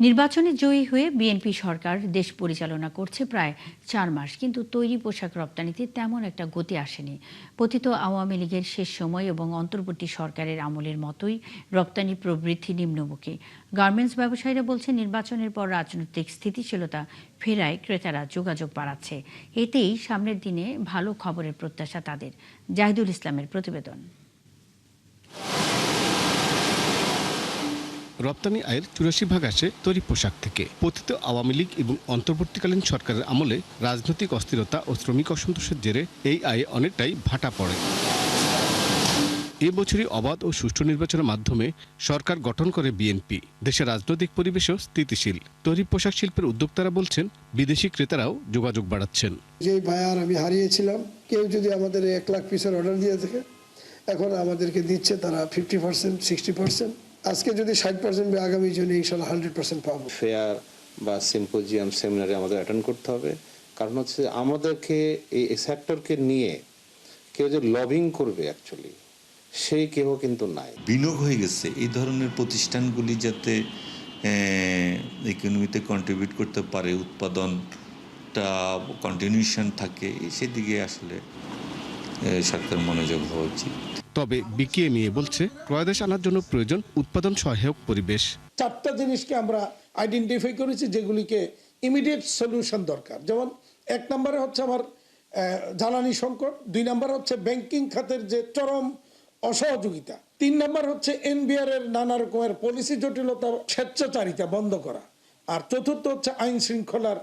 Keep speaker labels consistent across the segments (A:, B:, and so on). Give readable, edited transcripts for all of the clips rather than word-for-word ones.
A: নির্বাচনে জয়ী হয়ে বিএনপি সরকার দেশ পরিচালনা করছে প্রায় ৪ মাস, কিন্তু তৈরি পোশাক রপ্তানিতে তেমন একটা গতি আসেনি। পতিত আওয়ামী লীগের শেষ সময় এবং অন্তর্বর্তী সরকারের আমলের মতোই রপ্তানি প্রবৃদ্ধি নিম্নমুখী। গার্মেন্টস ব্যবসায়ীরা বলছে, নির্বাচনের পর রাজনৈতিক স্থিতিশীলতা ফেরায় ক্রেতারা যোগাযোগ বাড়াচ্ছে। এতেই সামনের দিনে ভালো খবরের প্রত্যাশা তাদের। জাহিদুল ইসলামের প্রতিবেদন।
B: রপ্তানি আয়ের ৮৪% আসে তৈরি পোশাক থেকে। পতিত আওয়ামী লীগ এবং অন্তর্বর্তীকালীন সরকারের আমলে রাজনৈতিক অস্থিরতা ও শ্রমিক অসন্তোষের জেরে এই আয়ে অনেকটাই ভাটা পড়ে। এবছরই অবাধ ও সুষ্ঠু নির্বাচনের মাধ্যমে সরকার গঠন করে বিএনপি। দেশের রাজনৈতিক পরিবেশও স্থিতিশীল। তৈরি পোশাক শিল্পের উদ্যোক্তারা বলছেন, বিদেশি ক্রেতারাও যোগাযোগ বাড়াচ্ছেন।
C: যে বায়ার আমি হারিয়েছিলাম, কেউ যদি আমাদের 1 লাখ পিসের অর্ডার দিয়ে থাকে, এখন আমাদেরকে দিচ্ছে তারা 50%, 60%। আজকে যদি 60% আগামী জন্য ইনশাআল্লাহ 100% পাবো।
D: ফেয়ার বা সিম্পোজিয়াম সেমিনারে আমাদের অ্যাটেন্ড করতে হবে, কারণ হচ্ছে আমাদেরকে এই সেক্টরকে নিয়ে কেউ যে লবিং করবে অ্যাকচুয়ালি সেই কেউ কিন্তু নাই।
E: বিনিয়োগ হয়ে গেছে এই ধরনের প্রতিষ্ঠানগুলি যাতে ইকোনমিতে কন্ট্রিবিউট করতে পারে, উৎপাদনটা কন্টিনিউশন থাকে, সেদিকে আসলে সরকার মনোযোগ হওয়া উচিত।
B: তবে বিকিএ নিয়ে বলছে, ক্রয়দেশ আনার জন্য প্রয়োজন উৎপাদন সহায়ক পরিবেশ।
F: 4টা জিনিসকে আমরা আইডেন্টিফাই করেছি যেগুলিকে ইমিডিয়েট সলিউশন দরকার। যেমন 1 নম্বরে হচ্ছে আমার জ্বালানি সংকট, 2 নম্বর হচ্ছে ব্যাংকিং খাতের যে চরম অসহযোগিতা, 3 নম্বর হচ্ছে এনবিআর এর নানা রকমের পলিসি জটিলতা, স্বেচ্ছাচারিতা বন্ধ করা, আর চতুর্থ হচ্ছে আইন শৃঙ্খলার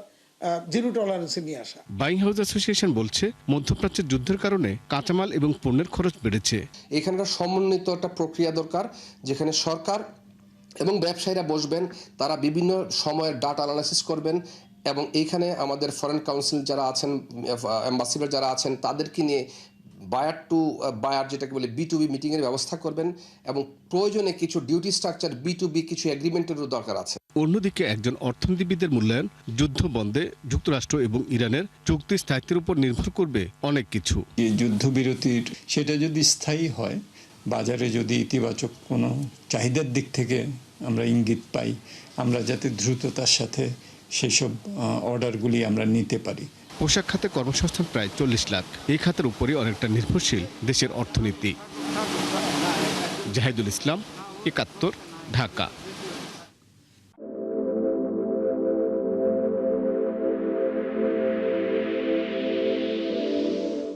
F: জিরো টলারেন্সে নিয়ে আসা।
B: বাইং হাউস অ্যাসোসিয়েশন বলছে, মধ্যপ্রাচ্যের যুদ্ধের কারণে কাঁচামাল এবং পণ্যের খরচ বেড়েছে।
G: এখানকার সমন্বিত একটা প্রক্রিয়া দরকার, যেখানে সরকার এবং ব্যবসায়ীরা বসবেন, তারা বিভিন্ন সময়ের ডাটা অ্যানালাইসিস করবেন, এবং এইখানে আমাদের ফরেন কাউন্সিল যারা আছেন, অ্যাম্বাসিডার যারা আছেন, তাদেরকে নিয়ে বায়ার টু বায়ার, যেটাকে বলে B2B মিটিংয়ের ব্যবস্থা করবেন, এবং প্রয়োজনে কিছু ডিউটি স্ট্রাকচার B2B কিছু এগ্রিমেন্টেরও দরকার আছে।
B: অন্যদিকে একজন অর্থনীতিবিদের মূল্যায়ন, যুদ্ধ বন্ধে যুক্তরাষ্ট্র এবং ইরানের চুক্তি স্থায়িত্বের উপর নির্ভর করবে অনেক কিছু।
H: যুদ্ধবিরতির সেটা যদি স্থায়ী হয়, বাজারে যদি ইতিবাচক কোনো চাহিদার দিক থেকে আমরা ইঙ্গিত পাই, আমরা যাতে দ্রুততার সাথে সেসব অর্ডারগুলি আমরা নিতে পারি।
B: পোশাক খাতে কর্মসংস্থান প্রায় 40 লাখ। এই খাতের উপরই অনেকটা নির্ভরশীল দেশের অর্থনীতি। জাহিদুল ইসলাম, ৭১, ঢাকা।